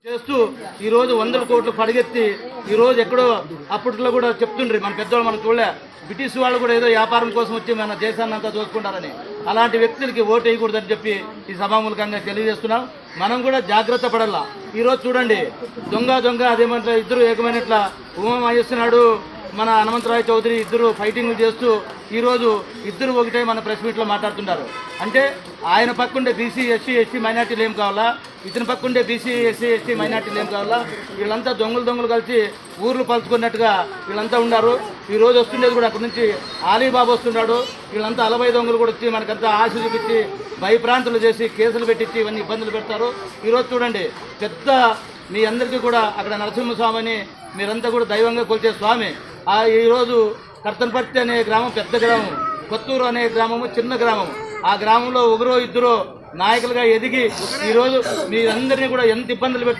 చేస్తూ ఈరోజు 100 కోట్లు పడిగెత్తి ఈరోజు ఎక్కడో అప్పట్లో కూడా చెప్తుండ్రి మన పెద్దవాళ్ళు మనం చూడలే. బ్రిటిష్ వాళ్ళు కూడా ఏదో వ్యాపారం కోసం వచ్చి మన దేశాన్ని అంతా దోచుకుంటారని, అలాంటి వ్యక్తులకి ఓటు వేయకూడదని చెప్పి ఈ సభామూలకంగా తెలియజేస్తున్నాం. మనం కూడా జాగ్రత్త పడాలా. ఈరోజు చూడండి, దొంగ అదేమంటే ఇద్దరు ఏకమైనట్ల ఉమా మహేశ్వరనాయుడు మన హనుమంతరాయ చౌదరి ఇద్దరు ఫైటింగ్లు చేస్తూ ఈరోజు ఇద్దరు ఒకటే మన ప్రెస్ మీట్లో మాట్లాడుతున్నారు. అంటే ఆయన పక్కుండే బీసీ ఎస్సీ మైనార్టీలు ఏం కావాలా, ఇతని పక్కుండే బీసీ ఎస్సీ మైనార్టీలు ఏం కావాలా, వీళ్ళంతా దొంగలు కలిసి ఊర్లు పలుచుకున్నట్టుగా వీళ్ళంతా ఉన్నారు. ఈరోజు వస్తుండేది కూడా అక్కడి నుంచి ఆలీబాబు వస్తున్నాడు. వీళ్ళంతా 40 దొంగలు కూడా వచ్చి మనకంతా ఆశ చూపించి భయప్రాంతులు చేసి కేసులు పెట్టించి ఇవన్నీ ఇబ్బందులు పెడతారు. ఈరోజు చూడండి, పెద్ద మీ అందరికీ కూడా అక్కడ నరసింహస్వామిని మీరంతా కూడా దైవంగా కొలిచే స్వామి. ఈరోజు కర్తన్పర్తి అనే గ్రామం పెద్ద గ్రామం, కొత్తూరు అనే గ్రామము చిన్న గ్రామం. ఆ గ్రామంలో ఒకరో ఇద్దరు నాయకులుగా ఎదిగి ఈరోజు మీరందరినీ కూడా ఎంత ఇబ్బందులు